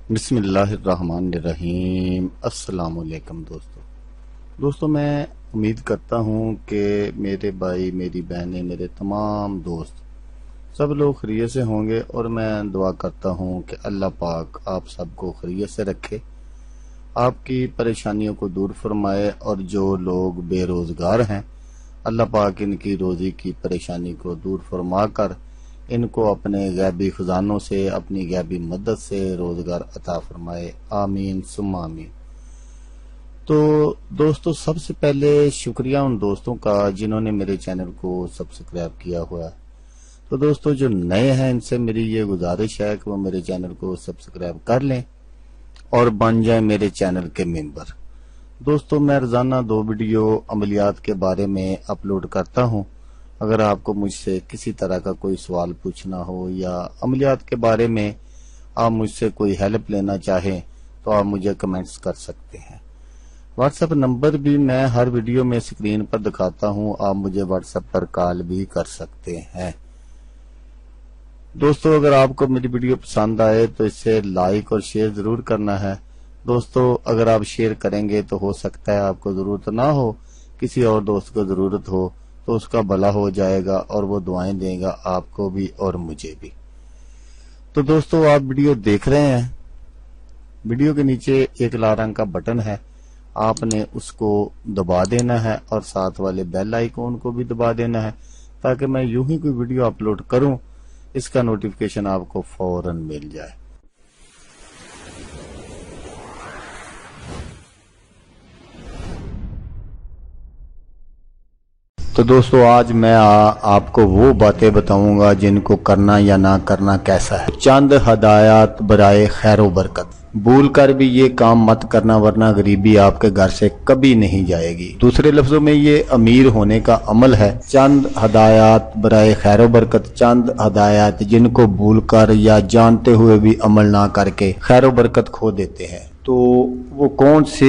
بسم اللہ الرحمن الرحیم۔ السلام علیکم دوستو میں امید کرتا ہوں کہ میرے بھائی، میری بہنیں، میرے تمام دوست سب لوگ خیریت سے ہوں گے، اور میں دعا کرتا ہوں کہ اللہ پاک آپ سب کو خیریت سے رکھے، آپ کی پریشانیوں کو دور فرمائے، اور جو لوگ بے روزگار ہیں اللہ پاک ان کی روزی کی پریشانی کو دور فرما کر ان کو اپنے غیبی خزانوں سے، اپنی غیبی مدد سے روزگار عطا فرمائے، آمین ثم آمین۔ تو دوستو، سب سے پہلے شکریہ ان دوستوں کا جنہوں نے میرے چینل کو سبسکرائب کیا ہوا ہے۔ تو دوستو جو نئے ہیں ان سے میری یہ گزارش ہے کہ وہ میرے چینل کو سبسکرائب کر لیں اور بن جائیں میرے چینل کے ممبر۔ دوستو میں روزانہ 2 ویڈیو عملیات کے بارے میں اپلوڈ کرتا ہوں۔ اگر آپ کو مجھ سے کسی طرح کا کوئی سوال پوچھنا ہو یا عملیات کے بارے میں آپ مجھ سے کوئی ہیلپ لینا چاہیں تو آپ مجھے کمنٹس کر سکتے ہیں۔ واٹس ایپ نمبر بھی میں ہر ویڈیو میں اسکرین پر دکھاتا ہوں، آپ مجھے واٹس ایپ پر کال بھی کر سکتے ہیں۔ دوستو اگر آپ کو میری ویڈیو پسند آئے تو اسے لائک اور شیئر ضرور کرنا ہے۔ دوستو اگر آپ شیئر کریں گے تو ہو سکتا ہے آپ کو ضرورت نہ ہو، کسی اور دوست کو ضرورت ہو تو اس کا بھلا ہو جائے گا اور وہ دعائیں دے گا آپ کو بھی اور مجھے بھی۔ تو دوستو آپ ویڈیو دیکھ رہے ہیں، ویڈیو کے نیچے ایک لال رنگ کا بٹن ہے، آپ نے اس کو دبا دینا ہے اور ساتھ والے بیل آئیکن کو بھی دبا دینا ہے تاکہ میں یوں ہی کوئی ویڈیو اپلوڈ کروں اس کا نوٹیفیکیشن آپ کو فوراً مل جائے۔ تو دوستو آج میں آپ کو وہ باتیں بتاؤں گا جن کو کرنا یا نہ کرنا کیسا ہے۔ چند ہدایات برائے خیر و برکت۔ بھول کر بھی یہ کام مت کرنا ورنہ غریبی آپ کے گھر سے کبھی نہیں جائے گی۔ دوسرے لفظوں میں یہ امیر ہونے کا عمل ہے۔ چند ہدایات برائے خیر و برکت، چند ہدایات جن کو بھول کر یا جانتے ہوئے بھی عمل نہ کر کے خیر و برکت کھو دیتے ہیں۔ تو وہ کون سے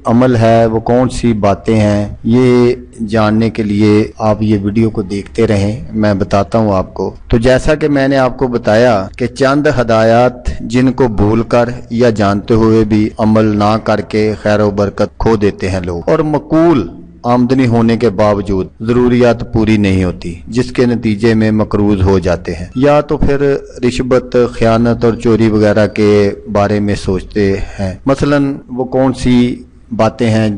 عمل ہے، وہ کون سی باتیں ہیں، یہ جاننے کے لیے آپ یہ ویڈیو کو دیکھتے رہیں، میں بتاتا ہوں آپ کو۔ تو جیسا کہ میں نے آپ کو بتایا کہ چند ہدایات جن کو بھول کر یا جانتے ہوئے بھی عمل نہ کر کے خیر و برکت کھو دیتے ہیں لوگ، اور معقول آمدنی ہونے کے باوجود ضروریات پوری نہیں ہوتی، جس کے نتیجے میں مقروض ہو جاتے ہیں، یا تو پھر رشوت، خیانت اور چوری وغیرہ کے بارے میں سوچتے ہیں۔ مثلا وہ کون سی باتیں ہیں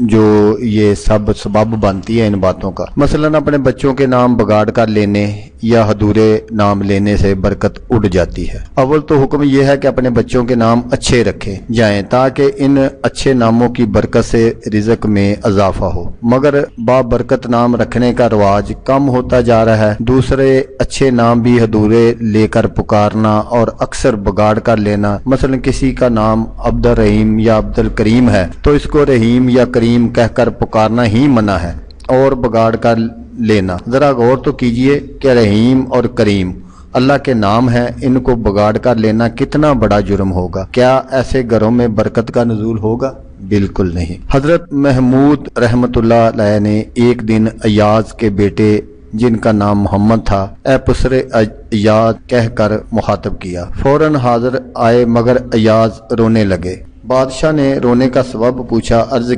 جو یہ سب سبب بنتی ہے ان باتوں کا؟ مثلا اپنے بچوں کے نام بگاڑ کر لینے یا ادھورے نام لینے سے برکت اڑ جاتی ہے۔ اول تو حکم یہ ہے کہ اپنے بچوں کے نام اچھے رکھے جائیں تاکہ ان اچھے ناموں کی برکت سے رزق میں اضافہ ہو، مگر بابرکت نام رکھنے کا رواج کم ہوتا جا رہا ہے۔ دوسرے اچھے نام بھی ادھورے لے کر پکارنا اور اکثر بگاڑ کر لینا۔ مثلا کسی کا نام عبد الرحیم یا عبد الکریم ہے تو اس کو رحیم یا کریم کہہ کر پکارنا ہی منع ہے، اور بگاڑ کر لینا۔ ذرا غور تو کیجئے کہ رحیم اور کریم اللہ کے نام ہیں، ان کو بگاڑ کر لینا کتنا بڑا جرم ہوگا۔ کیا ایسے گھروں میں برکت کا نزول ہوگا؟ بالکل نہیں۔ حضرت محمود رحمت اللہ علیہ نے ایک دن ایاز کے بیٹے جن کا نام محمد تھا، اے پسر ایاز کہہ کر مخاطب کیا۔ فوراً حاضر آئے مگر ایاز رونے لگے۔ بادشاہ نے رونے کا سبب پوچھا، عرض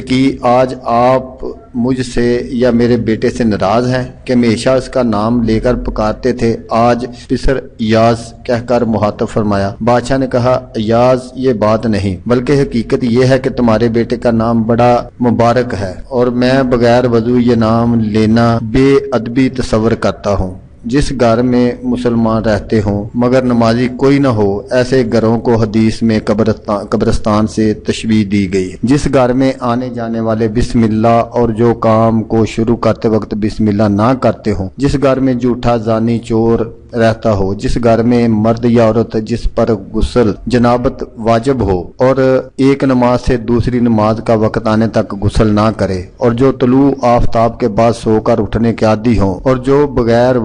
کی آج آپ مجھ سے یا میرے بیٹے سے ناراض ہیں کہ ہمیشہ اس کا نام لے کر پکارتے تھے، آج پسر ایاز کہہ کر مخاطب فرمایا۔ بادشاہ نے کہا، ایاز یہ بات نہیں، بلکہ حقیقت یہ ہے کہ تمہارے بیٹے کا نام بڑا مبارک ہے اور میں بغیر وضو یہ نام لینا بے ادبی تصور کرتا ہوں۔ جس گھر میں مسلمان رہتے ہوں مگر نمازی کوئی نہ ہو، ایسے گھروں کو حدیث میں قبرستان سے تشبیہ دی گئی۔ جس گھر میں آنے جانے والے بسم اللہ اور جو کام کو شروع کرتے وقت بسم اللہ نہ کرتے ہوں، جس گھر میں جھوٹا زانی چور رہتا ہو، جس گھر میں مرد یا عورت جس پر غسل جنابت واجب ہو اور ایک نماز سے دوسری نماز کا وقت آنے تک غسل نہ کرے، اور جو طلوع آفتاب کے بعد سو کر اٹھنے کے عادی ہوں، اور جو بغیر